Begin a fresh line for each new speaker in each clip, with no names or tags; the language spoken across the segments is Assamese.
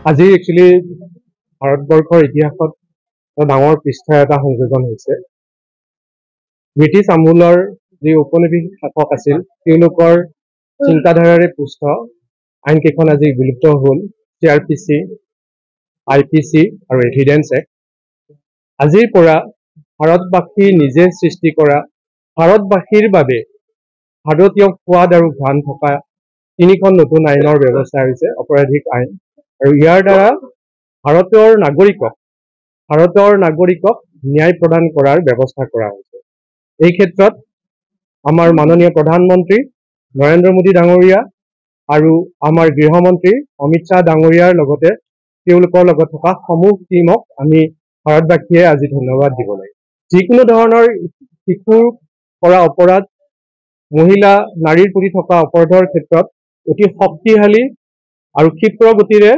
আজি একচুৱেলি ভাৰতবৰ্ষৰ ইতিহাসত ডাঙৰ পৃষ্ঠা এটা সংযোজন হৈছে। ব্ৰিটিছ আমোলৰ যি ঔপনিৱেশিক শাসক আছিল তেওঁলোকৰ চিন্তাধাৰাৰে পুষ্ট আইন কেইখন আজি বিলুপ্ত হ'ল। CRPC, IPC আৰু এভিডেন্স এক্ট। আজিৰ পৰা ভাৰতবাসী নিজে সৃষ্টি কৰা ভাৰতবাসীৰ বাবে ভাৰতীয় সোৱাদ আৰু ঘ্ৰাণ থকা তিনিখন নতুন আইনৰ ব্যৱস্থা হৈছে অপৰাধিক আইন। আৰু ইয়াৰ দ্বাৰা ভাৰতৰ নাগৰিকক ন্যায় প্ৰদান কৰাৰ ব্যৱস্থা কৰা হৈছে। এই ক্ষেত্ৰত আমাৰ মাননীয় প্ৰধানমন্ত্ৰী নৰেন্দ্ৰ মোদী ডাঙৰীয়া আৰু আমাৰ গৃহমন্ত্ৰী অমিত শ্বাহ ডাঙৰীয়াৰ লগতে তেওঁলোকৰ লগত থকা সমূহ টিমক আমি ভাৰতবাসীয়ে আজি ধন্যবাদ দিব লাগে। যিকোনো ধৰণৰ শিশুৰ কৰা অপৰাধ, মহিলা নাৰীৰ প্ৰতি থকা অপৰাধৰ ক্ষেত্ৰত অতি শক্তিশালী আৰু ক্ষীপ্ৰ গতিৰে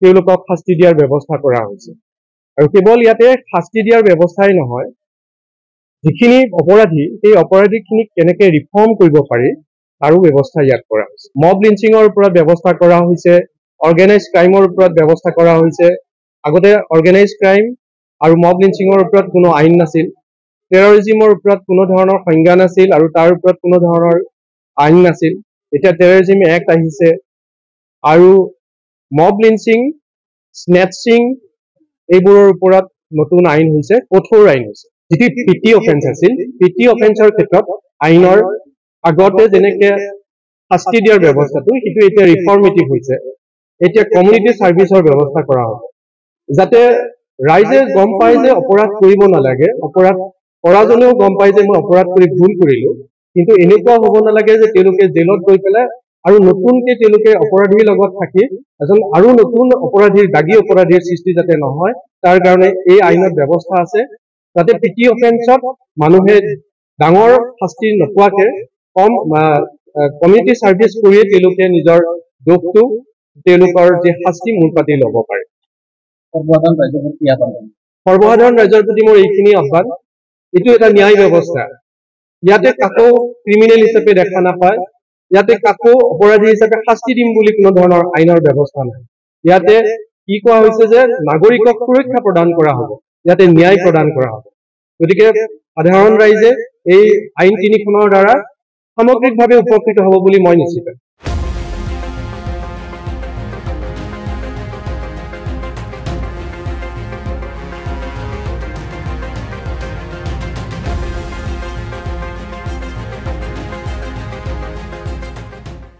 তেওঁলোকক শাস্তি দিয়াৰ ব্যৱস্থা কৰা হৈছে। আৰু কেৱল ইয়াতে শাস্তি দিয়াৰ ব্যৱস্থাই নহয়, যিখিনি অপৰাধী সেই অপৰাধীখিনিক কেনেকে ৰিফৰ্ম কৰিব পাৰি তাৰো ব্যৱস্থা ইয়াত কৰা হৈছে। মব লিঞ্চিঙৰ ওপৰত ব্যৱস্থা কৰা হৈছে, অৰ্গেনাইজ ক্ৰাইমৰ ওপৰত ব্যৱস্থা কৰা হৈছে। আগতে অৰ্গেনাইজ ক্ৰাইম আৰু মব লিঞ্চিঙৰ ওপৰত কোনো আইন নাছিল, টেৰৰিজিমৰ ওপৰত কোনো ধৰণৰ সংজ্ঞা নাছিল আৰু তাৰ ওপৰত কোনো ধৰণৰ আইন নাছিল। এতিয়া টেৰৰিজিম এক্ট আহিছে আৰু মব লিঞ্চিং, স্নেটচিং এইবোৰৰ ওপৰত নতুন আইন হৈছে, কঠোৰ আইন হৈছে। যিটো পিটি অফেন্স আছিল, পিটি অফেন্সৰ ক্ষেত্ৰত আইনৰ আগতে যেনেকে শাস্তি দিয়াৰ ব্যৱস্থাটো সেইটো এতিয়া ৰিফৰ্মেটিভ হৈছে। এতিয়া কমিউনিটি ছাৰ্ভিচৰ ব্যৱস্থা কৰা হ'ব, যাতে ৰাইজে গম পায় যে অপৰাধ কৰিব নালাগে, অপৰাধ কৰাজনেও গম পায় যে মই অপৰাধ কৰি ভুল কৰিলো। কিন্তু এনেকুৱা হ'ব নালাগে যে তেওঁলোকে জেলত গৈ পেলাই আৰু নতুনকে তেওঁলোকে অপৰাধীৰ লগত থাকি এজন আৰু নতুন অপৰাধীৰ দাগী অপৰাধীৰ সৃষ্টি যাতে নহয়, তাৰ কাৰণে এই আইনত ব্যৱস্থা আছে যাতে পিটি অফেন্সত মানুহে ডাঙৰ শাস্তি নোপোৱাকে কম কমিউনিটি ছাৰ্ভিচ কৰিয়ে তেওঁলোকে নিজৰ দোষটো তেওঁলোকৰ যি শাস্তি মূল পাতি ল'ব পাৰে। সৰ্বসাধাৰণ ৰাইজৰ প্ৰতি মোৰ এইখিনি আহ্বান, এইটো এটা ন্যায় ব্যৱস্থা। ইয়াতে কাকো ক্ৰিমিনেল হিচাপে দেখা নাপায়, ইয়াতে কাকো অপৰাধী হিচাপে শাস্তি দিম বুলি কোনো ধৰণৰ আইনৰ ব্যৱস্থা নাই। ইয়াতে কি কোৱা হৈছে যে নাগৰিকক সুৰক্ষা প্ৰদান কৰা হ'ব, ইয়াতে ন্যায় প্ৰদান কৰা হ'ব। গতিকে সাধাৰণ ৰাইজে এই আইন তিনিখনৰ দ্বাৰা সামগ্ৰিকভাৱে উপকৃত হ'ব বুলি মই নিশ্চিত।